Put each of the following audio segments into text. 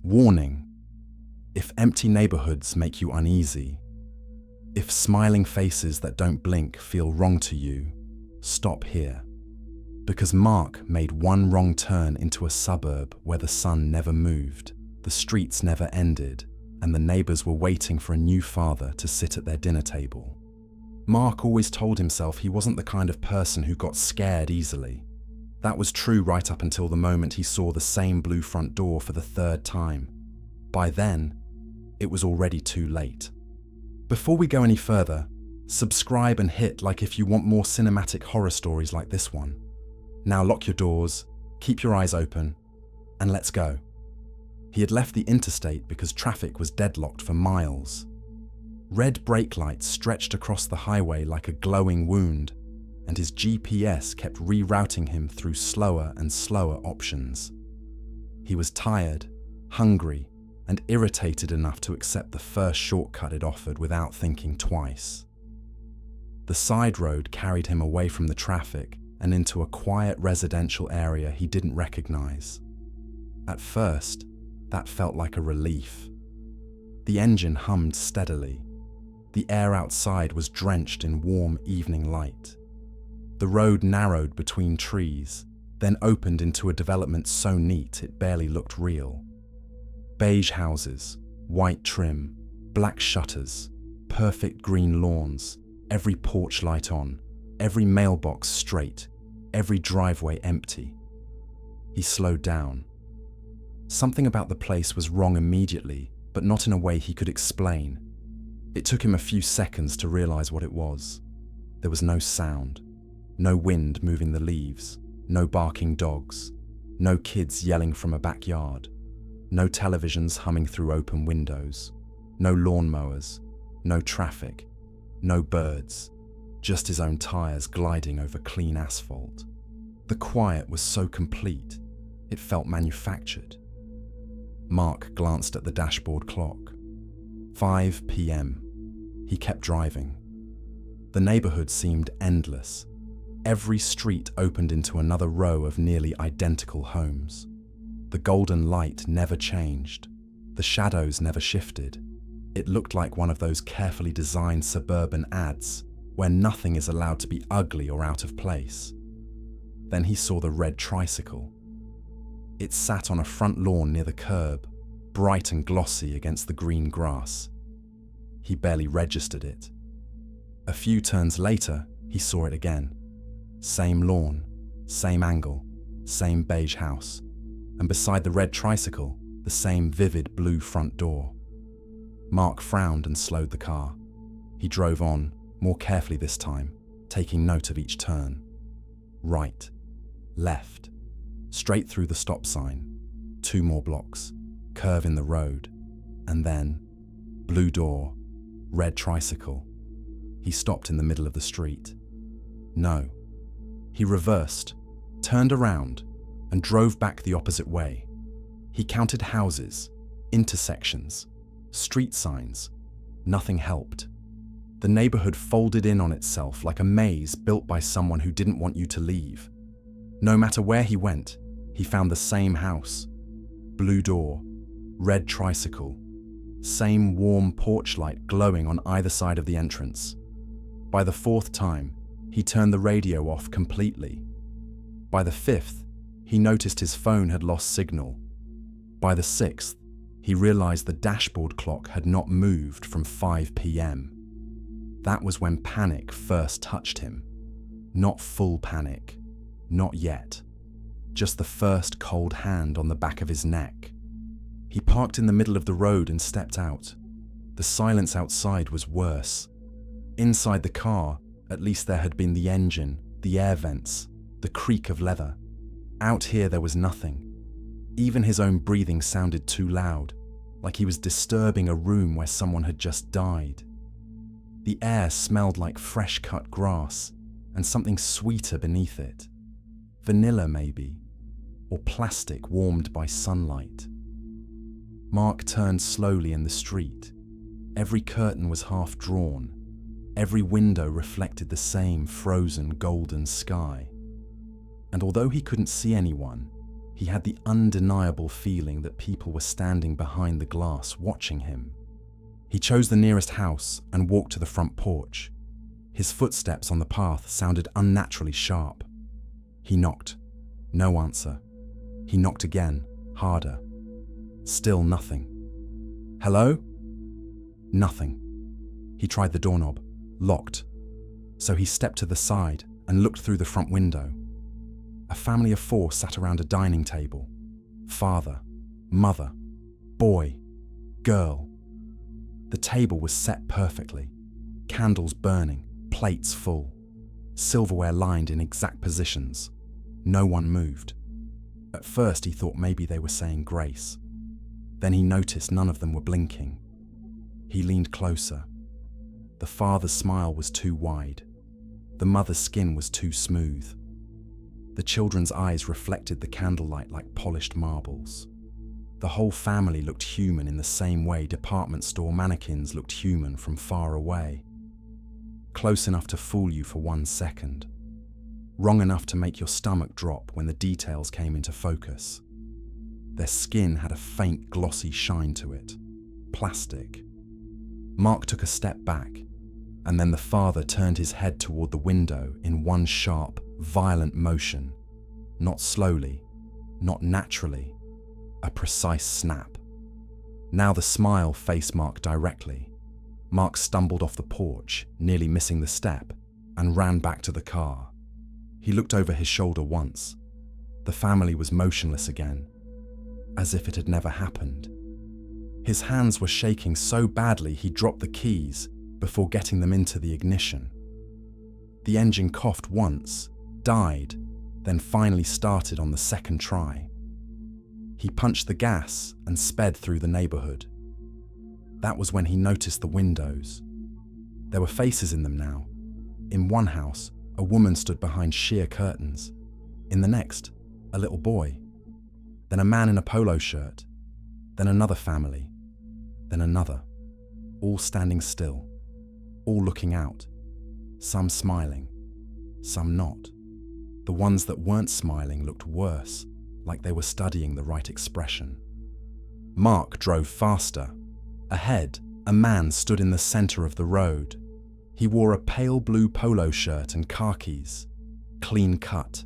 Warning: if empty neighborhoods make you uneasy, if smiling faces that don't blink feel wrong to you, stop here. Because Mark made one wrong turn into a suburb where the sun never moved, the streets never ended, and the neighbors were waiting for a new father to sit at their dinner table. Mark always told himself he wasn't the kind of person who got scared easily. That was true right up until the moment he saw the same blue front door for the third time. By then, it was already too late. Before we go any further, subscribe and hit like if you want more cinematic horror stories like this one. Now lock your doors, keep your eyes open, and let's go. He had left the interstate because traffic was deadlocked for miles. Red brake lights stretched across the highway like a glowing wound, and his GPS kept rerouting him through slower and slower options. He was tired, hungry, and irritated enough to accept the first shortcut it offered without thinking twice. The side road carried him away from the traffic and into a quiet residential area he didn't recognize. At first, that felt like a relief. The engine hummed steadily. The air outside was drenched in warm evening light. The road narrowed between trees, then opened into a development so neat it barely looked real. Beige houses, white trim, black shutters, perfect green lawns, every porch light on, every mailbox straight, every driveway empty. He slowed down. Something about the place was wrong immediately, but not in a way he could explain. It took him a few seconds to realize what it was. There was no sound, no wind moving the leaves, no barking dogs, no kids yelling from a backyard, no televisions humming through open windows, no lawnmowers, no traffic, no birds, just his own tires gliding over clean asphalt. The quiet was so complete, it felt manufactured. Mark glanced at the dashboard clock. 5 p.m. He kept driving. The neighborhood seemed endless. Every street opened into another row of nearly identical homes. The golden light never changed. The shadows never shifted. It looked like one of those carefully designed suburban ads where nothing is allowed to be ugly or out of place. Then he saw the red tricycle. It sat on a front lawn near the curb, bright and glossy against the green grass. He barely registered it. A few turns later, he saw it again. Same lawn, same angle, same beige house, and beside the red tricycle, the same vivid blue front door. Mark frowned and slowed the car. He drove on, more carefully this time, taking note of each turn. Right, left, straight through the stop sign, 2 more blocks, curve in the road, and then blue door, red tricycle. He stopped in the middle of the street. No. He reversed, turned around, and drove back the opposite way. He counted houses, intersections, street signs. Nothing helped. The neighborhood folded in on itself like a maze built by someone who didn't want you to leave. No matter where he went, he found the same house. Blue door, red tricycle, same warm porch light glowing on either side of the entrance. By the 4th time, he turned the radio off completely. By the 5th, he noticed his phone had lost signal. By the 6th, he realized the dashboard clock had not moved from 5 p.m. That was when panic first touched him. Not full panic, not yet. Just the first cold hand on the back of his neck. He parked in the middle of the road and stepped out. The silence outside was worse. Inside the car, at least there had been the engine, the air vents, the creak of leather. Out here there was nothing. Even his own breathing sounded too loud, like he was disturbing a room where someone had just died. The air smelled like fresh-cut grass and something sweeter beneath it. Vanilla maybe, or plastic warmed by sunlight. Mark turned slowly in the street. Every curtain was half drawn. Every window reflected the same frozen golden sky. And although he couldn't see anyone, He had the undeniable feeling that people were standing behind the glass watching him. He chose the nearest house and walked to the front porch. His footsteps on the path sounded unnaturally sharp. He knocked. No answer. He knocked again, harder. Still nothing. Hello? Nothing. He tried the doorknob. Locked. So he stepped to the side and looked through the front window. A family of 4 sat around a dining table. Father, mother, boy, girl. The table was set perfectly. Candles burning, plates full. Silverware lined in exact positions. No one moved. At first he thought maybe they were saying grace. Then he noticed none of them were blinking. He leaned closer. The father's smile was too wide. The mother's skin was too smooth. The children's eyes reflected the candlelight like polished marbles. The whole family looked human in the same way department store mannequins looked human from far away. Close enough to fool you for 1 second. Wrong enough to make your stomach drop when the details came into focus. Their skin had a faint glossy shine to it. Plastic. Mark took a step back, and then the father turned his head toward the window in one sharp, violent motion. Not slowly, not naturally, a precise snap. Now the smile faced Mark directly. Mark stumbled off the porch, nearly missing the step, and ran back to the car. He looked over his shoulder once. The family was motionless again, as if it had never happened. His hands were shaking so badly he dropped the keys before getting them into the ignition. The engine coughed once, died, then finally started on the second try. He punched the gas and sped through the neighborhood. That was when he noticed the windows. There were faces in them now. In one house, a woman stood behind sheer curtains. In the next, a little boy. Then a man in a polo shirt. Then another family. Then another. All standing still. All looking out. Some smiling. Some not. The ones that weren't smiling looked worse, like they were studying the right expression. Mark drove faster. Ahead, a man stood in the center of the road. He wore a pale blue polo shirt and khakis. Clean cut.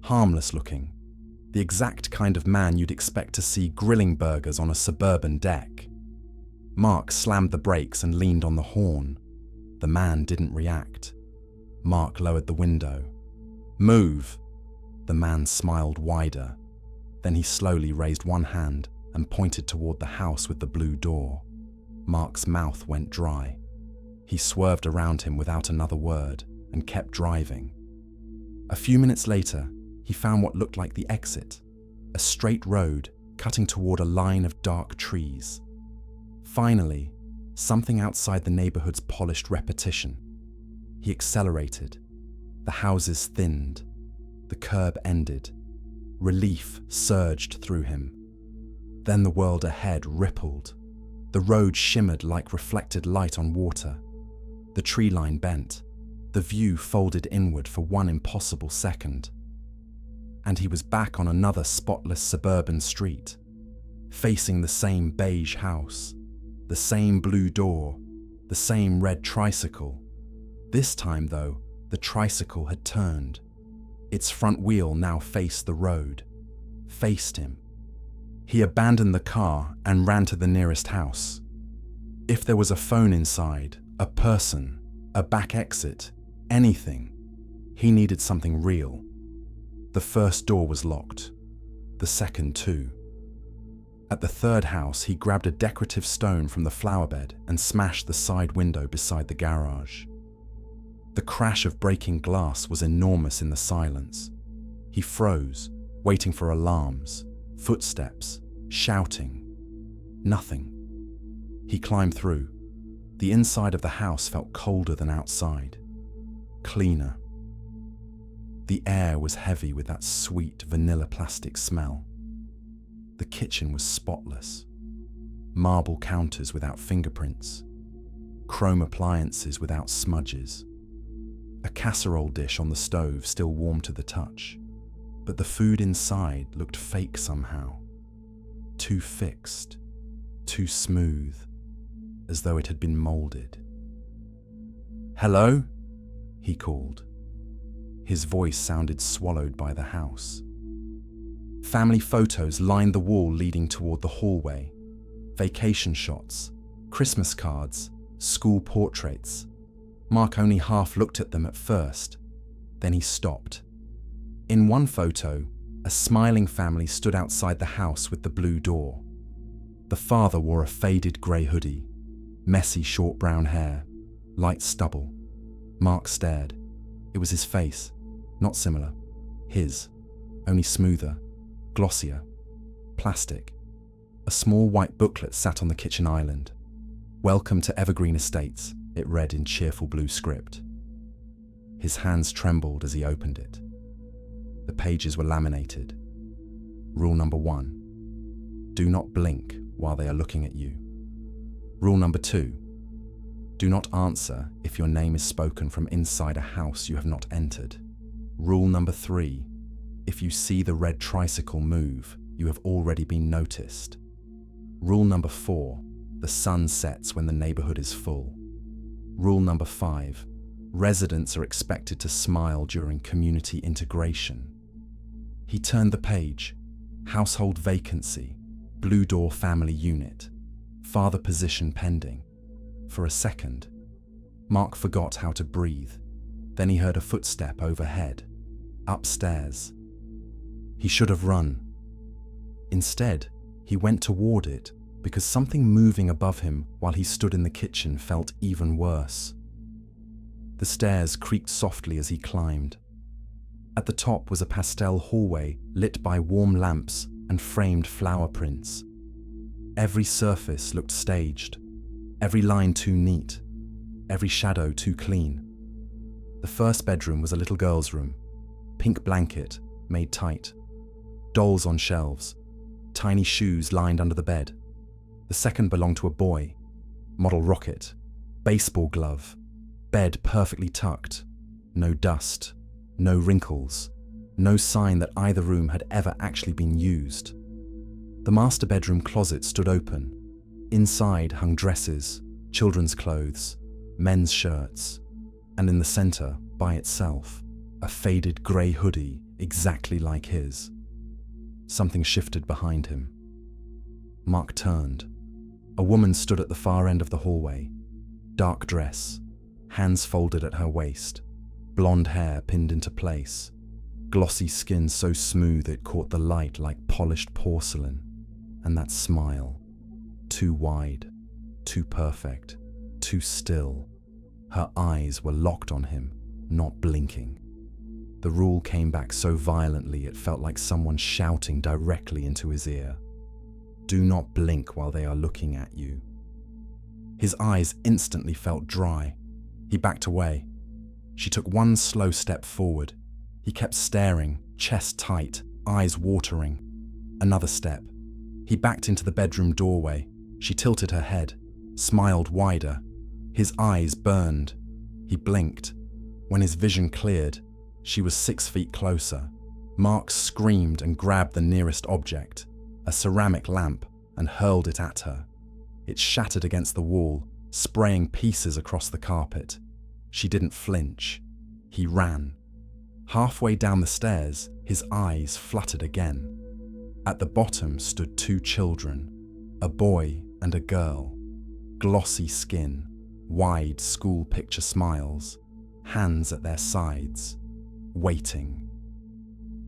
Harmless looking. The exact kind of man you'd expect to see grilling burgers on a suburban deck. Mark slammed the brakes and leaned on the horn. The man didn't react. Mark lowered the window. "Move!" The man smiled wider. Then he slowly raised one hand and pointed toward the house with the blue door. Mark's mouth went dry. He swerved around him without another word and kept driving. A few minutes later, he found what looked like the exit, a straight road cutting toward a line of dark trees. Finally, something outside the neighborhood's polished repetition. He accelerated. The houses thinned. The curb ended. Relief surged through him. Then the world ahead rippled. The road shimmered like reflected light on water. The tree line bent. The view folded inward for one impossible second. And he was back on another spotless suburban street, facing the same beige house, the same blue door, the same red tricycle. This time, though, the tricycle had turned. Its front wheel now faced the road, faced him. He abandoned the car and ran to the nearest house. If there was a phone inside, a person, a back exit, anything, he needed something real. The first door was locked, the second too. At the third house, he grabbed a decorative stone from the flower bed and smashed the side window beside the garage. The crash of breaking glass was enormous in the silence. He froze, waiting for alarms, footsteps, shouting. Nothing. He climbed through. The inside of the house felt colder than outside. Cleaner. The air was heavy with that sweet vanilla plastic smell. The kitchen was spotless. Marble counters without fingerprints. Chrome appliances without smudges. A casserole dish on the stove still warm to the touch. but the food inside looked fake somehow. Too fixed, too smooth, as though it had been molded. "Hello?" he called. His voice sounded swallowed by the house. Family photos lined the wall leading toward the hallway. Vacation shots, Christmas cards, school portraits. Mark only half looked at them at first. Then he stopped. In one photo, a smiling family stood outside the house with the blue door. The father wore a faded grey hoodie, messy short brown hair, light stubble. Mark stared. It was his face, not similar. His, only smoother, glossier, plastic. A small white booklet sat on the kitchen island. "Welcome to Evergreen Estates," it read in cheerful blue script. His hands trembled as he opened it. The pages were laminated. Rule number 1, do not blink while they are looking at you. Rule number 2, do not answer if your name is spoken from inside a house you have not entered. Rule number 3, if you see the red tricycle move, you have already been noticed. Rule number 4, the sun sets when the neighborhood is full. Rule number 5, residents are expected to smile during community integration. He turned the page. Household vacancy, blue door family unit, father position pending. For a second, Mark forgot how to breathe. Then he heard a footstep overhead, upstairs. He should have run. Instead, he went toward it because something moving above him while he stood in the kitchen felt even worse. The stairs creaked softly as he climbed. At the top was a pastel hallway lit by warm lamps and framed flower prints. Every surface looked staged, every line too neat, every shadow too clean. The first bedroom was a little girl's room, pink blanket made tight, dolls on shelves, tiny shoes lined under the bed. The second belonged to a boy, model rocket, baseball glove, bed perfectly tucked, no dust, no wrinkles, no sign that either room had ever actually been used. The master bedroom closet stood open. Inside hung dresses, children's clothes, men's shirts, and in the center, by itself, a faded grey hoodie exactly like his. Something shifted behind him. Mark turned. A woman stood at the far end of the hallway. Dark dress, hands folded at her waist, blonde hair pinned into place, glossy skin so smooth it caught the light like polished porcelain, and that smile, too wide, too perfect, too still. Her eyes were locked on him, not blinking. The rule came back so violently it felt like someone shouting directly into his ear. Do not blink while they are looking at you. His eyes instantly felt dry. He backed away. She took one slow step forward. He kept staring, chest tight, eyes watering. Another step. He backed into the bedroom doorway. She tilted her head, smiled wider. His eyes burned. He blinked. When his vision cleared, she was 6 feet closer. Mark screamed and grabbed the nearest object, a ceramic lamp, and hurled it at her. It shattered against the wall, spraying pieces across the carpet. She didn't flinch. He ran. Halfway down the stairs, his eyes fluttered again. At the bottom stood 2 children, a boy and a girl. Glossy skin, wide school picture smiles, hands at their sides, waiting.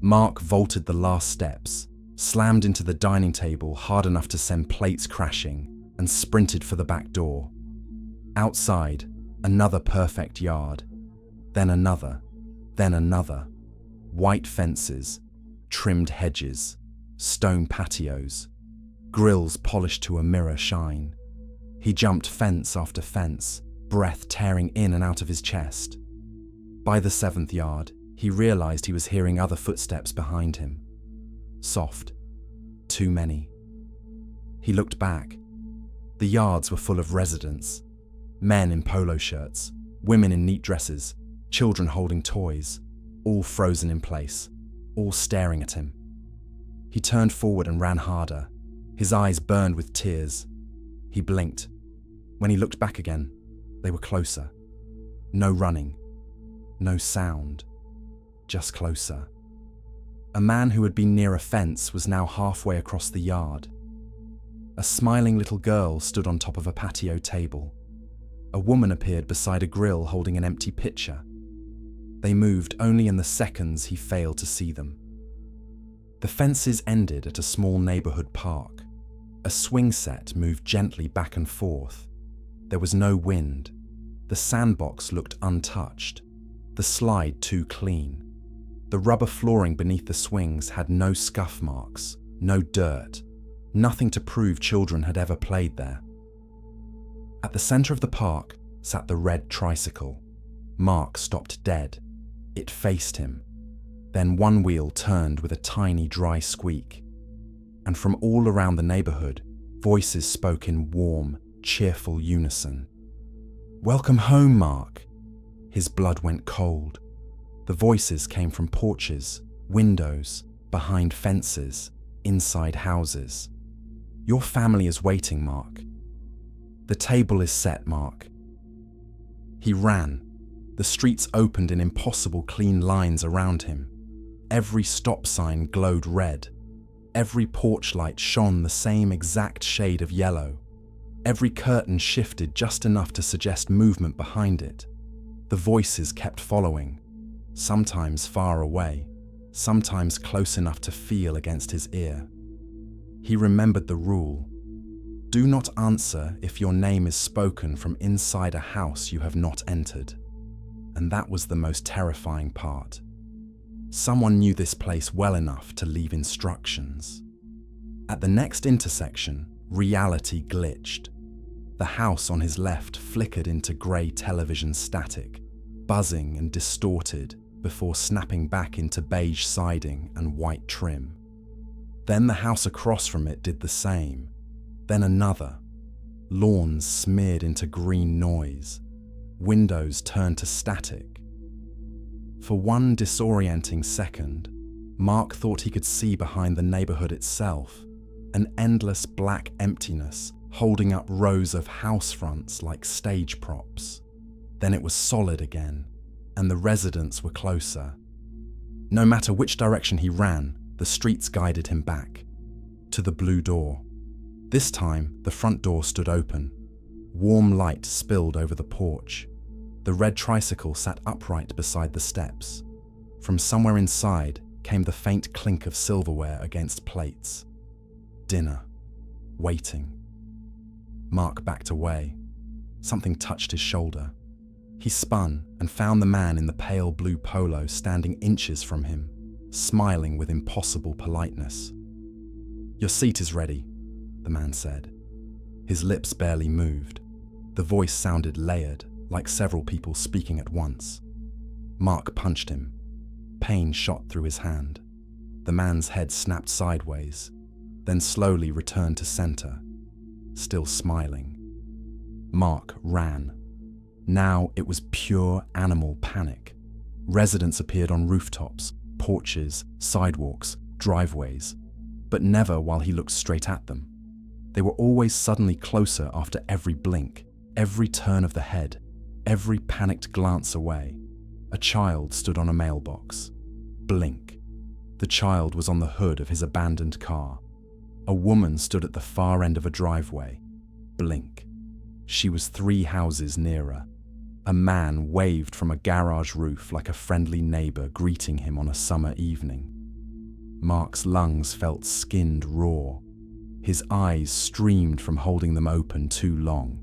Mark vaulted the last steps, slammed into the dining table hard enough to send plates crashing, and sprinted for the back door. Outside, another perfect yard, then another, then another. White fences, trimmed hedges, stone patios, grills polished to a mirror shine. He jumped fence after fence, breath tearing in and out of his chest. By the 7th yard, he realized he was hearing other footsteps behind him. Soft. Too many. He looked back. The yards were full of residents. Men in polo shirts, women in neat dresses, children holding toys, all frozen in place, all staring at him. He turned forward and ran harder. His eyes burned with tears. He blinked. When he looked back again, they were closer. No running, no sound, just closer. A man who had been near a fence was now halfway across the yard. A smiling little girl stood on top of a patio table. A woman appeared beside a grill holding an empty pitcher. They moved only in the seconds he failed to see them. The fences ended at a small neighborhood park. A swing set moved gently back and forth. There was no wind. The sandbox looked untouched, the slide too clean. The rubber flooring beneath the swings had no scuff marks, no dirt, nothing to prove children had ever played there. At the center of the park sat the red tricycle. Mark stopped dead. It faced him. Then one wheel turned with a tiny dry squeak. And from all around the neighborhood, voices spoke in warm, cheerful unison. "Welcome home, Mark." His blood went cold. The voices came from porches, windows, behind fences, inside houses. "Your family is waiting, Mark. The table is set, Mark." He ran. The streets opened in impossible clean lines around him. Every stop sign glowed red. Every porch light shone the same exact shade of yellow. Every curtain shifted just enough to suggest movement behind it. The voices kept following, sometimes far away, sometimes close enough to feel against his ear. He remembered the rule: do not answer if your name is spoken from inside a house you have not entered. And that was the most terrifying part. Someone knew this place well enough to leave instructions. At the next intersection, reality glitched. The house on his left flickered into grey television static, buzzing and distorted before snapping back into beige siding and white trim. Then the house across from it did the same. Then another. Lawns smeared into green noise. Windows turned to static. For one disorienting second, Mark thought he could see behind the neighborhood itself, an endless black emptiness holding up rows of house fronts like stage props. Then it was solid again, and the residents were closer. No matter which direction he ran, the streets guided him back, to the blue door. This time, the front door stood open. Warm light spilled over the porch. The red tricycle sat upright beside the steps. From somewhere inside came the faint clink of silverware against plates. Dinner. Waiting. Mark backed away. Something touched his shoulder. He spun and found the man in the pale blue polo standing inches from him, smiling with impossible politeness. "Your seat is ready," the man said. His lips barely moved. The voice sounded layered, like several people speaking at once. Mark punched him. Pain shot through his hand. The man's head snapped sideways, then slowly returned to center, still smiling. Mark ran. Now it was pure animal panic. Residents appeared on rooftops, porches, sidewalks, driveways, but never while he looked straight at them. They were always suddenly closer after every blink, every turn of the head, every panicked glance away. A child stood on a mailbox. Blink. The child was on the hood of his abandoned car. A woman stood at the far end of a driveway. Blink. She was 3 houses nearer. A man waved from a garage roof like a friendly neighbor greeting him on a summer evening. Mark's lungs felt skinned raw. His eyes streamed from holding them open too long.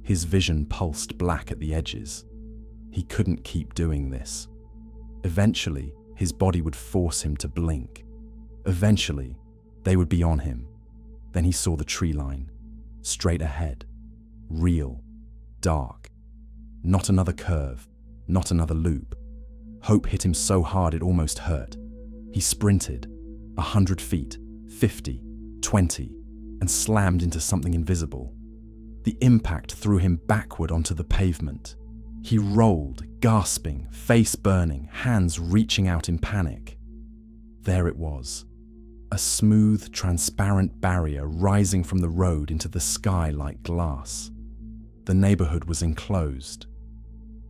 His vision pulsed black at the edges. He couldn't keep doing this. Eventually, his body would force him to blink. Eventually, they would be on him. Then he saw the tree line, straight ahead, real, dark. Not another curve, not another loop. Hope hit him so hard it almost hurt. He sprinted, 100 feet, 50, 20, and slammed into something invisible. The impact threw him backward onto the pavement. He rolled, gasping, face burning, hands reaching out in panic. There it was. A smooth, transparent barrier rising from the road into the sky like glass. The neighborhood was enclosed.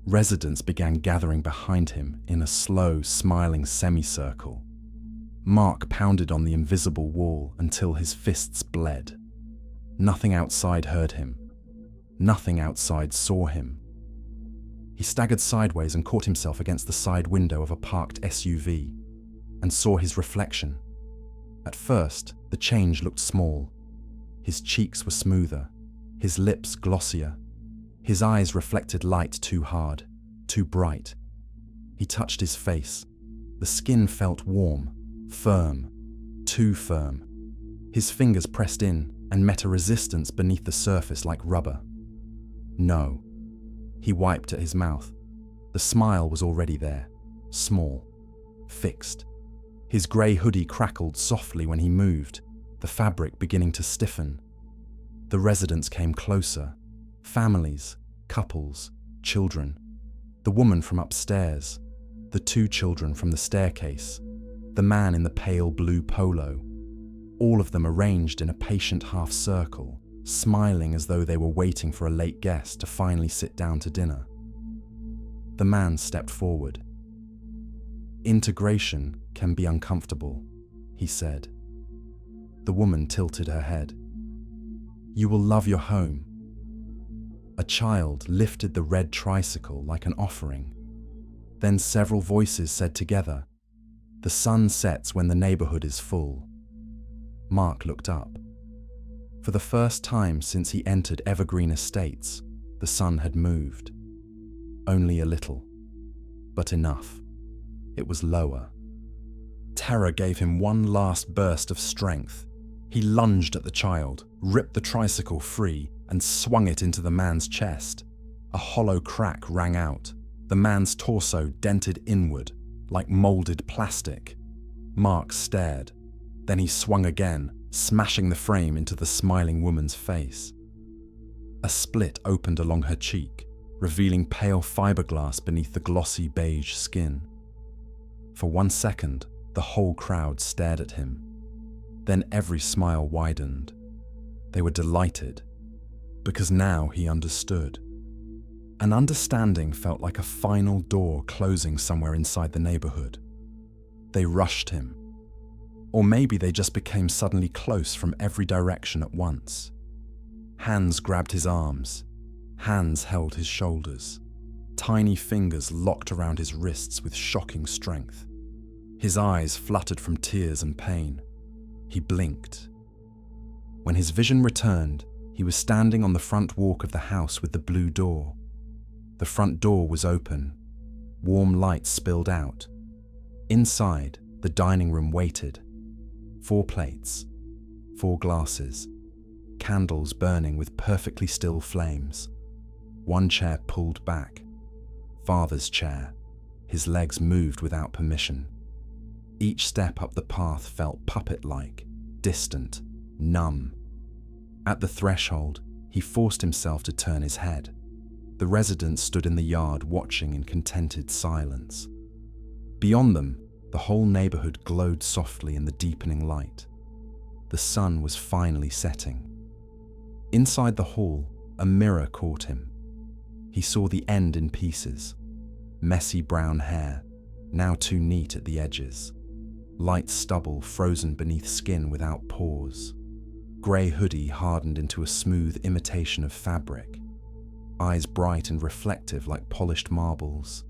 Residents began gathering behind him in a slow, smiling semicircle. Mark pounded on the invisible wall until his fists bled. Nothing outside heard him. Nothing outside saw him. He staggered sideways and caught himself against the side window of a parked SUV and saw his reflection. At first, the change looked small. His cheeks were smoother, his lips glossier. His eyes reflected light too hard, too bright. He touched his face. The skin felt warm, firm, too firm. His fingers pressed in and met a resistance beneath the surface like rubber. No. He wiped at his mouth. The smile was already there, small, fixed. His grey hoodie crackled softly when he moved, the fabric beginning to stiffen. The residents came closer. Families, couples, children. The woman from upstairs, the two children from the staircase, the man in the pale blue polo. All of them arranged in a patient half circle, smiling as though they were waiting for a late guest to finally sit down to dinner. The man stepped forward. "Integration can be uncomfortable," he said. The woman tilted her head. "You will love your home." A child lifted the red tricycle like an offering. Then several voices said together, "The sun sets when the neighborhood is full." Mark looked up. For the first time since he entered Evergreen Estates, the sun had moved. Only a little, but enough. It was lower. Terror gave him one last burst of strength. He lunged at the child, ripped the tricycle free, and swung it into the man's chest. A hollow crack rang out. The man's torso dented inward, like molded plastic. Mark stared. Then he swung again, smashing the frame into the smiling woman's face. A split opened along her cheek, revealing pale fiberglass beneath the glossy beige skin. For 1 second, the whole crowd stared at him. Then every smile widened. They were delighted, because now he understood. An understanding felt like a final door closing somewhere inside the neighborhood. They rushed him. Or maybe they just became suddenly close from every direction at once. Hands grabbed his arms. Hands held his shoulders. Tiny fingers locked around his wrists with shocking strength. His eyes fluttered from tears and pain. He blinked. When his vision returned, he was standing on the front walk of the house with the blue door. The front door was open. Warm light spilled out. Inside, the dining room waited. 4 plates, 4 glasses, candles burning with perfectly still flames. 1 chair pulled back. Father's chair. His legs moved without permission. Each step up the path felt puppet-like, distant, numb. At the threshold, he forced himself to turn his head. The residents stood in the yard watching in contented silence. Beyond them, the whole neighborhood glowed softly in the deepening light. The sun was finally setting. Inside the hall, a mirror caught him. He saw the end in pieces. Messy brown hair, now too neat at the edges. Light stubble frozen beneath skin without pores. Grey hoodie hardened into a smooth imitation of fabric. Eyes bright and reflective like polished marbles.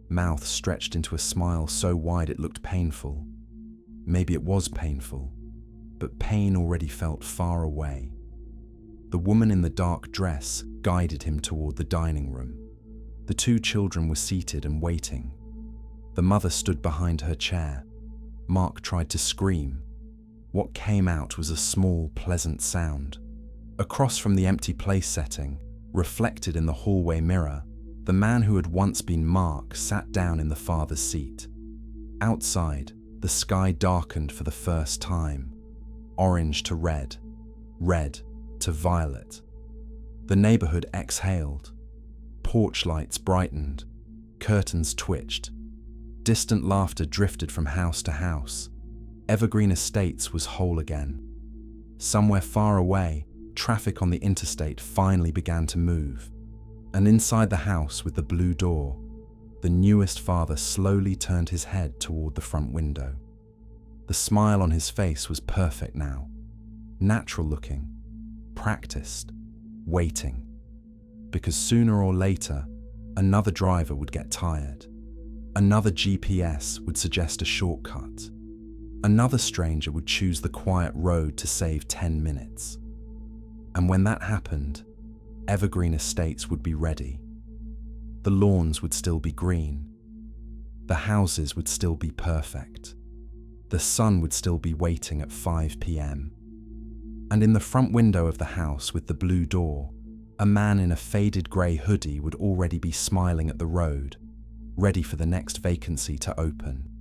Mouth stretched into a smile so wide it looked painful. Maybe it was painful, but pain already felt far away. The woman in the dark dress guided him toward the dining room. The 2 children were seated and waiting. The mother stood behind her chair. Mark tried to scream. What came out was a small, pleasant sound. Across from the empty place setting, reflected in the hallway mirror, the man who had once been Mark sat down in the father's seat. Outside, the sky darkened for the first time. Orange to red, red to violet. The neighborhood exhaled. Porch lights brightened. Curtains twitched. Distant laughter drifted from house to house. Evergreen Estates was whole again. Somewhere far away, traffic on the interstate finally began to move, and inside the house with the blue door, the newest father slowly turned his head toward the front window. The smile on his face was perfect now, natural looking, practiced, waiting, because sooner or later, another driver would get tired, another GPS would suggest a shortcut, another stranger would choose the quiet road to save 10 minutes. And when that happened, Evergreen Estates would be ready. The lawns would still be green. The houses would still be perfect. The sun would still be waiting at 5 p.m. And in the front window of the house with the blue door, a man in a faded grey hoodie would already be smiling at the road, ready for the next vacancy to open.